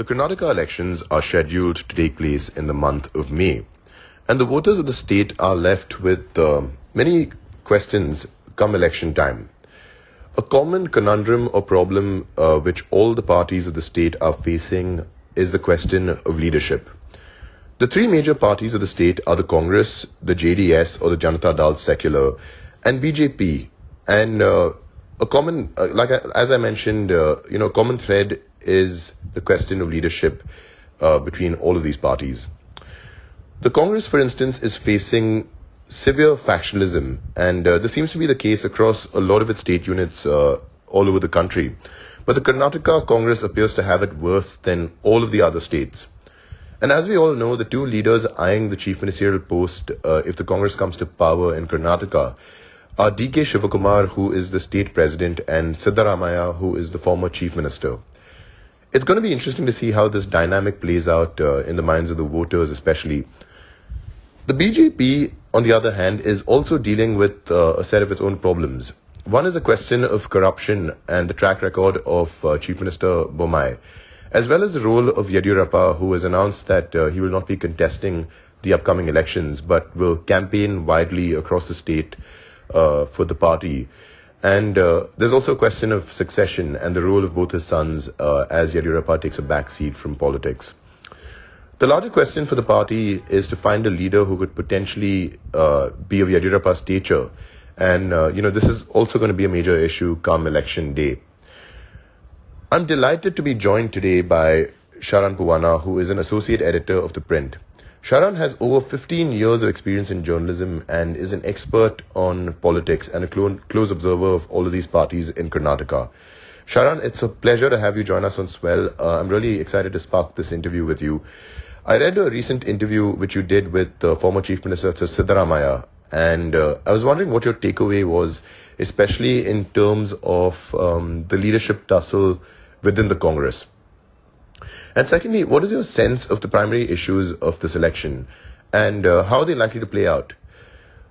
The Karnataka elections are scheduled to take place in the month of May, and the voters of the state are left with many questions come election time. A common conundrum or problem which all the parties of the state are facing is the question of leadership. The three major parties of the state are the Congress, the JDS or the Janata Dal Secular, and BJP. And a common, as I mentioned, common thread is the question of leadership between all of these parties. The Congress, for instance, is facing severe factionalism, and this seems to be the case across a lot of its state units all over the country. But the Karnataka Congress appears to have it worse than all of the other states. And as we all know, the two leaders eyeing the chief ministerial post, if the Congress comes to power in Karnataka, are D.K. Shivakumar, who is the state president, and Siddaramaiah, who is the former chief minister. It's going to be interesting to see how this dynamic plays out in the minds of the voters especially. The BJP, on the other hand, is also dealing with a set of its own problems. One is a question of corruption and the track record of Chief Minister Bommai, as well as the role of Yediyurappa, who has announced that he will not be contesting the upcoming elections, but will campaign widely across the state for the party. And there's also a question of succession and the role of both his sons as Yediyurappa takes a back seat from politics. The larger question for the party is to find a leader who could potentially be of Yediyurappa's stature. And, this is also going to be a major issue come election day. I'm delighted to be joined today by Sharan Poovana, who is an associate editor of The Print. Sharan has over 15 years of experience in journalism and is an expert on politics and a close observer of all of these parties in Karnataka. Sharan, it's a pleasure to have you join us on Swell. I'm really excited to spark this interview with you. I read a recent interview which you did with former Chief Minister Siddaramaiah, and I was wondering what your takeaway was, especially in terms of the leadership tussle within the Congress. And secondly, what is your sense of the primary issues of this election and how are they likely to play out?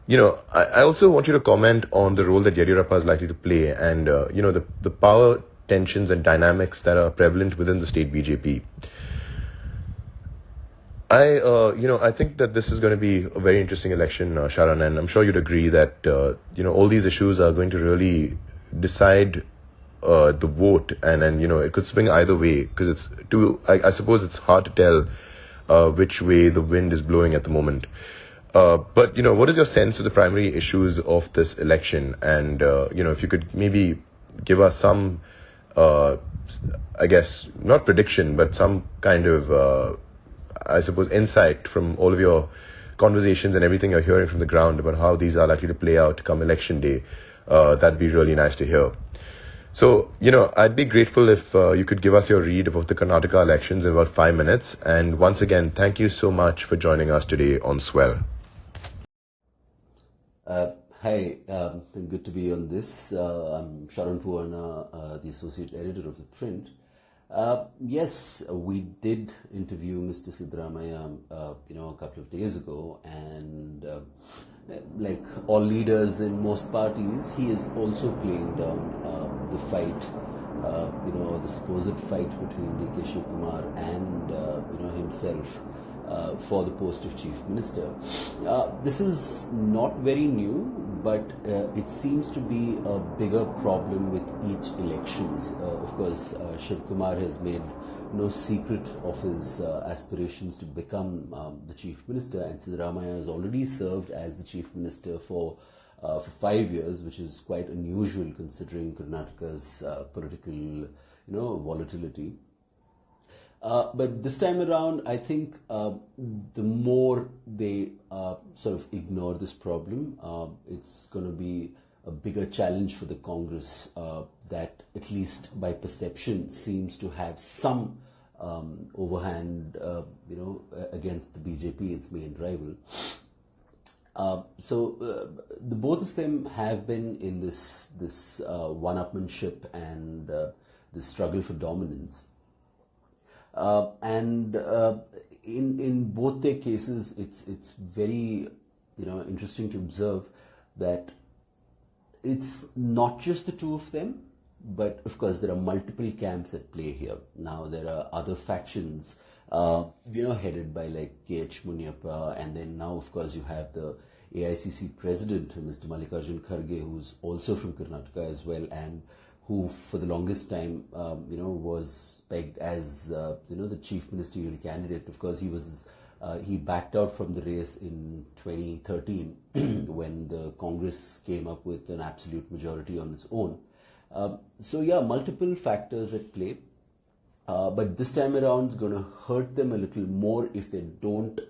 I also want you to comment on the role that Yediyurappa is likely to play and, the power tensions and dynamics that are prevalent within the state BJP. I think that this is going to be a very interesting election, Sharan, and I'm sure you'd agree that, all these issues are going to really decide the vote, and it could swing either way because I suppose it's hard to tell which way the wind is blowing at the moment. But what is your sense of the primary issues of this election? And if you could maybe give us some, I guess not prediction, but some kind of insight from all of your conversations and everything you're hearing from the ground about how these are likely to play out come election day. That'd be really nice to hear. So, I'd be grateful if you could give us your read about the Karnataka elections in about 5 minutes. And once again, thank you so much for joining us today on Swell. Hi, good to be on this. I'm Sharan Poovana, the associate editor of The Print. Yes, we did interview Mr. Siddaramaiah, a couple of days ago, and like all leaders in most parties, he is also playing down the fight, the supposed fight between D.K. Shivakumar and, himself for the post of Chief Minister. This is not very new, but it seems to be a bigger problem with each elections. Of course, Shivakumar has made no secret of his aspirations to become the Chief Minister, and Siddaramaiah has already served as the Chief Minister for 5 years, which is quite unusual considering Karnataka's political, volatility. But this time around, I think the more they sort of ignore this problem, it's going to be a bigger challenge for the Congress that, at least by perception, seems to have some overhand, against the BJP, its main rival. So the both of them have been in this one-upmanship and this struggle for dominance. And in both their cases, it's very interesting to observe that it's not just the two of them. But of course, there are multiple camps at play here. Now, there are other factions, headed by like K.H. Munyappa, and then now, of course, you have the AICC president, Mr. Mallikarjun Kharge, who's also from Karnataka as well, and who, for the longest time, was pegged as, the chief ministerial candidate. Of course, he backed out from the race in 2013 when the Congress came up with an absolute majority on its own. Multiple factors at play. But this time around, it's going to hurt them a little more if they don't,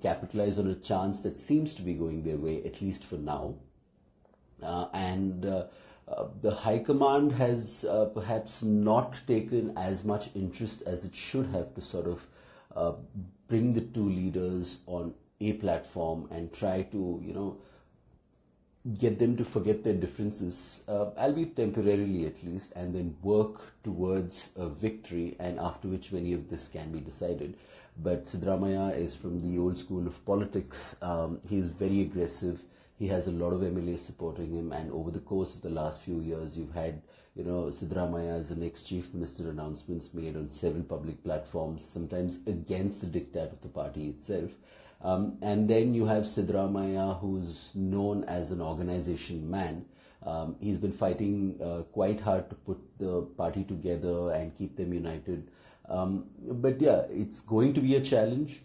capitalize on a chance that seems to be going their way, at least for now. The High Command has perhaps not taken as much interest as it should have to sort of bring the two leaders on a platform and try to, get them to forget their differences, albeit temporarily at least, and then work towards a victory, and after which many of this can be decided. But Siddaramaiah is from the old school of politics. He is very aggressive. He has a lot of MLAs supporting him, and over the course of the last few years, you've had, Siddaramaiah as the next chief minister announcements made on several public platforms, sometimes against the diktat of the party itself. And then you have Siddaramaiah, who's known as an organization man. He's been fighting quite hard to put the party together and keep them united. It's going to be a challenge.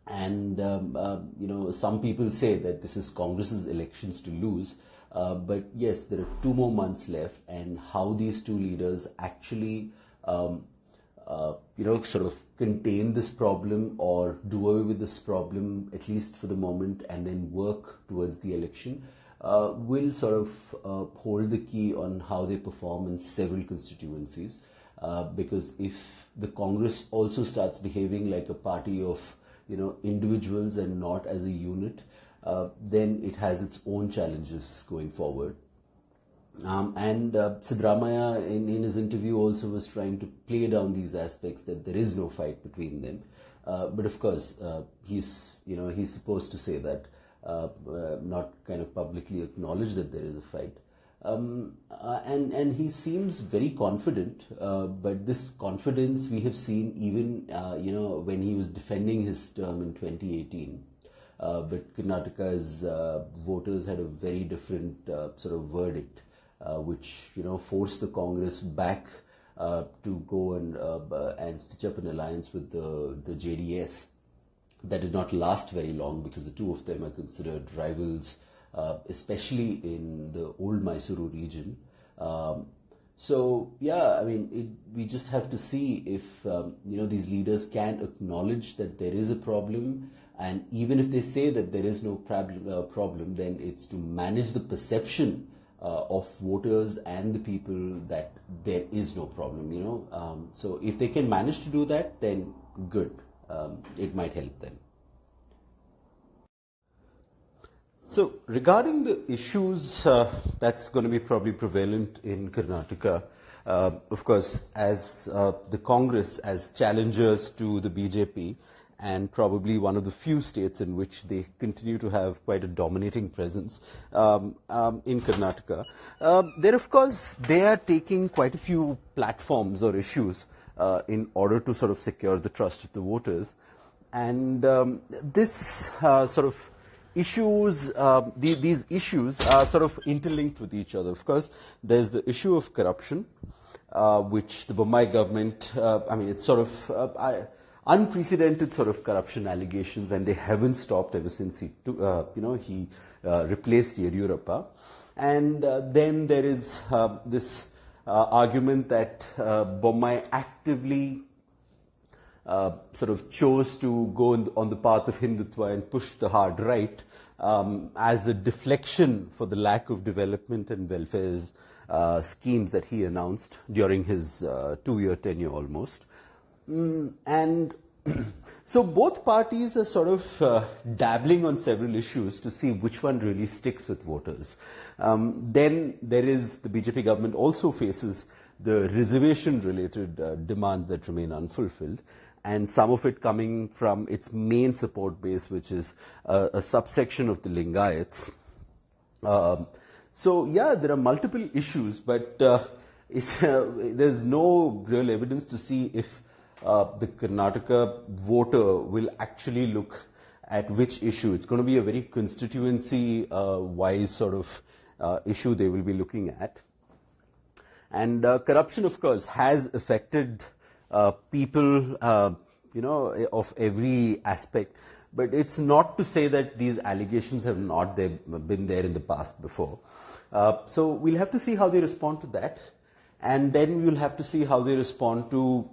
And, some people say that this is Congress's elections to lose. But yes, there are 2 more months left, and how these two leaders actually, sort of contain this problem or do away with this problem, at least for the moment, and then work towards the election, will sort of hold the key on how they perform in several constituencies. Because if the Congress also starts behaving like a party of, individuals and not as a unit, then it has its own challenges going forward. Siddaramaiah in his interview also was trying to play down these aspects, that there is no fight between them. But of course, he's supposed to say that, not kind of publicly acknowledge that there is a fight. And he seems very confident, but this confidence we have seen even, when he was defending his term in 2018. But Karnataka's voters had a very different sort of verdict, which forced the Congress back to go and stitch up an alliance with the JDS. That did not last very long because the two of them are considered rivals, especially in the old Mysuru region. We just have to see if these leaders can acknowledge that there is a problem. And even if they say that there is no problem, then it's to manage the perception of voters and the people that there is no problem, So if they can manage to do that, then good. It might help them. So regarding the issues that's going to be probably prevalent in Karnataka, of course, as the Congress, as challengers to the BJP, and probably one of the few states in which they continue to have quite a dominating presence in Karnataka. They are taking quite a few platforms or issues in order to sort of secure the trust of the voters. And these issues are sort of interlinked with each other. Of course, there's the issue of corruption, which the Bombay government, it's sort of unprecedented sort of corruption allegations, and they haven't stopped ever since he replaced Yediyurappa. And then there is this argument that Bombay actively sort of chose to go on the path of Hindutva and push the hard right as a deflection for the lack of development and welfare schemes that he announced during his 2-year tenure almost. And so both parties are sort of dabbling on several issues to see which one really sticks with voters. Then there is the BJP government also faces the reservation-related demands that remain unfulfilled, and some of it coming from its main support base, which is a subsection of the Lingayats. So yeah, there are multiple issues, but there's no real evidence to see if the Karnataka voter will actually look at which issue. It's going to be a very constituency-wise sort of issue they will be looking at. And corruption, of course, has affected people, of every aspect. But it's not to say that these allegations have not been there in the past before. So we'll have to see how they respond to that. And then we'll have to see how they respond to,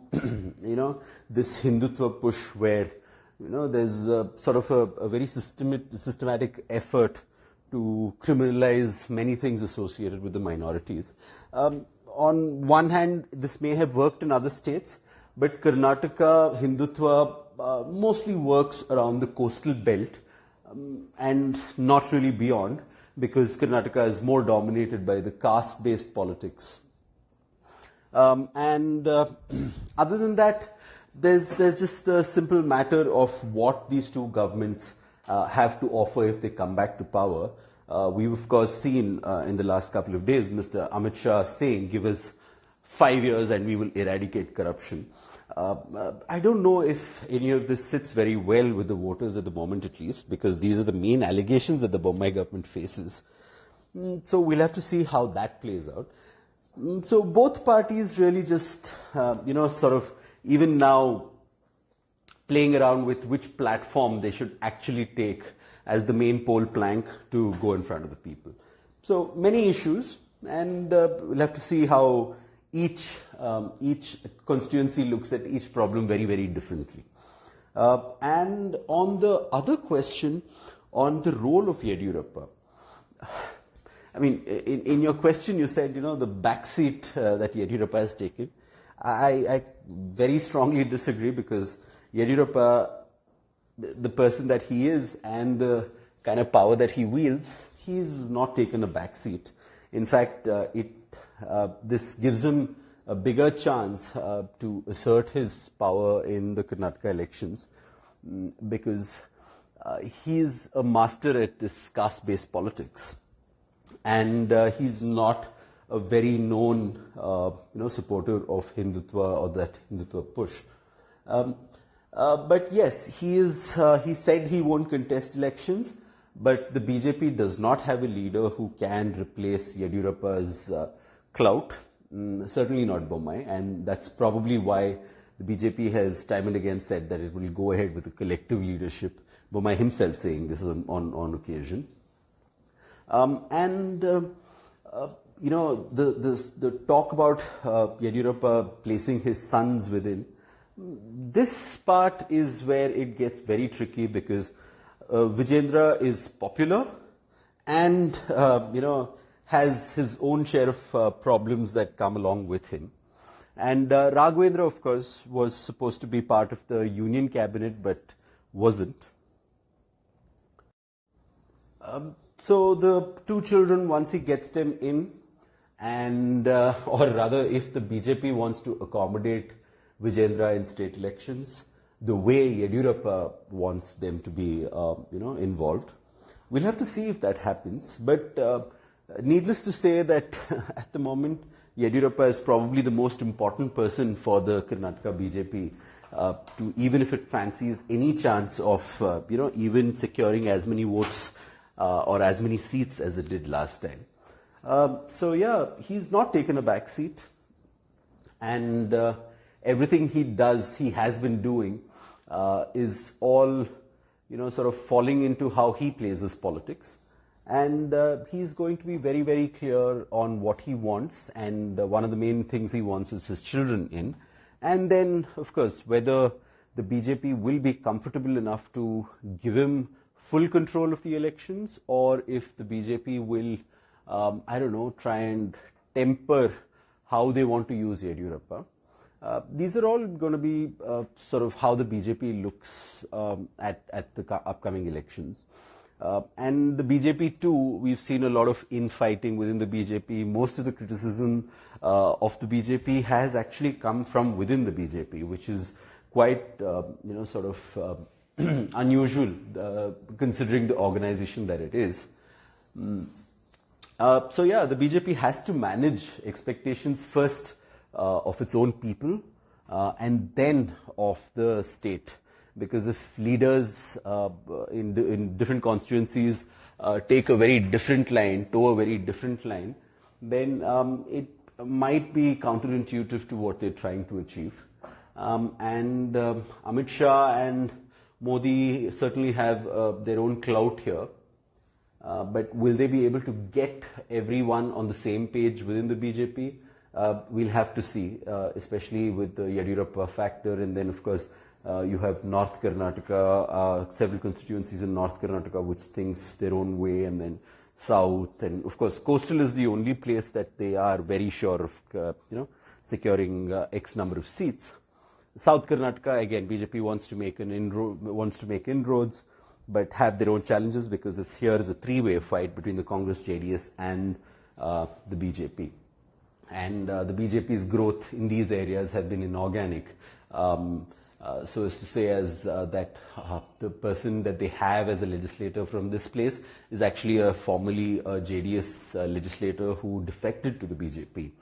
this Hindutva push where, there's sort of a very systematic effort to criminalize many things associated with the minorities. On one hand, this may have worked in other states, but Karnataka Hindutva mostly works around the coastal belt and not really beyond, because Karnataka is more dominated by the caste-based politics. Other than that, there's just a simple matter of what these two governments have to offer if they come back to power. We've of course seen in the last couple of days Mr. Amit Shah saying, give us 5 years and we will eradicate corruption. I don't know if any of this sits very well with the voters at the moment, at least, because these are the main allegations that the Bombay government faces. So we'll have to see how that plays out. So both parties really just, sort of even now playing around with which platform they should actually take as the main poll plank to go in front of the people. So many issues, and we'll have to see how each constituency looks at each problem very, very differently. And on the other question, on the role of Yediyurappa, I mean, in your question you said, the backseat that Yediyurappa has taken. I very strongly disagree, because Yediyurappa, the person that he is and the kind of power that he wields, he's not taken a backseat. In fact, this gives him a bigger chance to assert his power in the Karnataka elections, because he's a master at this caste-based politics, and he's not a very known, supporter of Hindutva or that Hindutva push. But yes, he said he won't contest elections, but the BJP does not have a leader who can replace Yediyurappa's clout, certainly not Bombay, and that's probably why the BJP has time and again said that it will go ahead with a collective leadership, Bombay himself saying this on occasion. The talk about Yediyurappa placing his sons within, this part is where it gets very tricky, because Vijendra is popular and has his own share of problems that come along with him. And Raghavendra, of course, was supposed to be part of the union cabinet but wasn't. So the two children, once he gets them in, and or rather if the BJP wants to accommodate Vijendra in state elections the way Yediyurappa wants them to be involved, we'll have to see if that happens. But needless to say that at the moment Yediyurappa is probably the most important person for the Karnataka BJP to, even if it fancies any chance of even securing as many votes or as many seats as it did last time. So yeah, he's not taken a back seat, and everything he does, he has been doing, is all sort of falling into how he plays his politics. And he's going to be very, very clear on what he wants, and one of the main things he wants is his children in. And then, of course, whether the BJP will be comfortable enough to give him full control of the elections, or if the BJP will, try and temper how they want to use Yediyurappa. These are all going to be sort of how the BJP looks at the upcoming elections. And the BJP too, we've seen a lot of infighting within the BJP. Most of the criticism of the BJP has actually come from within the BJP, which is quite, unusual considering the organization that it is. So yeah, the BJP has to manage expectations first of its own people and then of the state. Because if leaders in different constituencies take a very different line, toe a very different line, then it might be counterintuitive to what they're trying to achieve. Amit Shah and Modi certainly have their own clout here. But will they be able to get everyone on the same page within the BJP? We'll have to see, especially with the Yediyurappa factor. And then, of course, you have North Karnataka, several constituencies in North Karnataka which thinks their own way, and then South. And, of course, Coastal is the only place that they are very sure of, securing X number of seats. South Karnataka, again, BJP wants to make inroads, but have their own challenges because here is a three-way fight between the Congress, JDS, and the BJP. And the BJP's growth in these areas have been inorganic. So as to say that the person that they have as a legislator from this place is actually formerly a JDS legislator who defected to the BJP.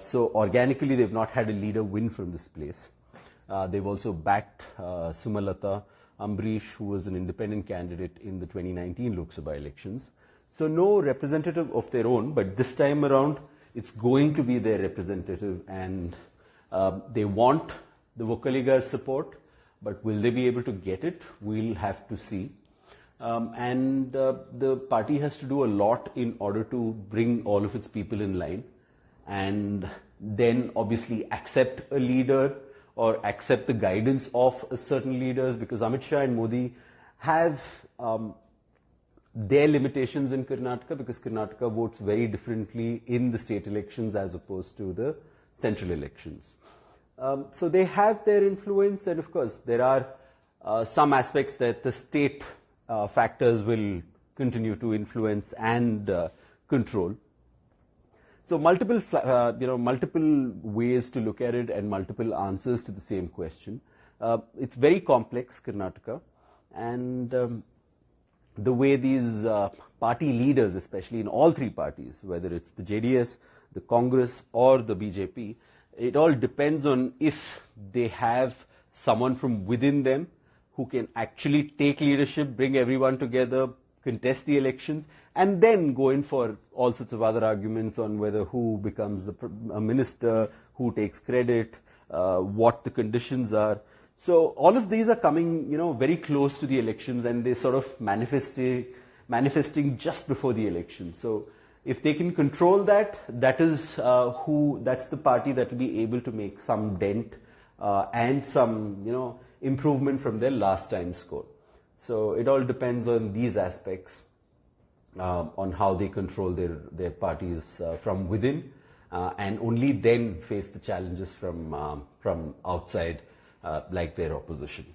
So organically, they've not had a leader win from this place. They've also backed Sumalata Ambrish, who was an independent candidate in the 2019 Lok Sabha elections. So no representative of their own, but this time around, it's going to be their representative, and they want the Vocaliga's support, but will they be able to get it? We'll have to see. The party has to do a lot in order to bring all of its people in line, and then obviously accept a leader or accept the guidance of certain leaders, because Amit Shah and Modi have their limitations in Karnataka, because Karnataka votes very differently in the state elections as opposed to the central elections. So they have their influence, and of course there are some aspects that the state factors will continue to influence and control. So multiple ways to look at it and multiple answers to the same question. It's very complex, Karnataka, and the way these party leaders, especially in all three parties, whether it's the JDS, the Congress, or the BJP, it all depends on if they have someone from within them who can actually take leadership, bring everyone together, contest the elections, and then go in for all sorts of other arguments on whether who becomes a minister, who takes credit, what the conditions are. So all of these are coming, very close to the elections, and they sort of manifesting just before the election. So if they can control that, that's the party that will be able to make some dent and some, improvement from their last time score. So it all depends on these aspects, on how they control their parties from within, and only then face the challenges from outside, like their opposition.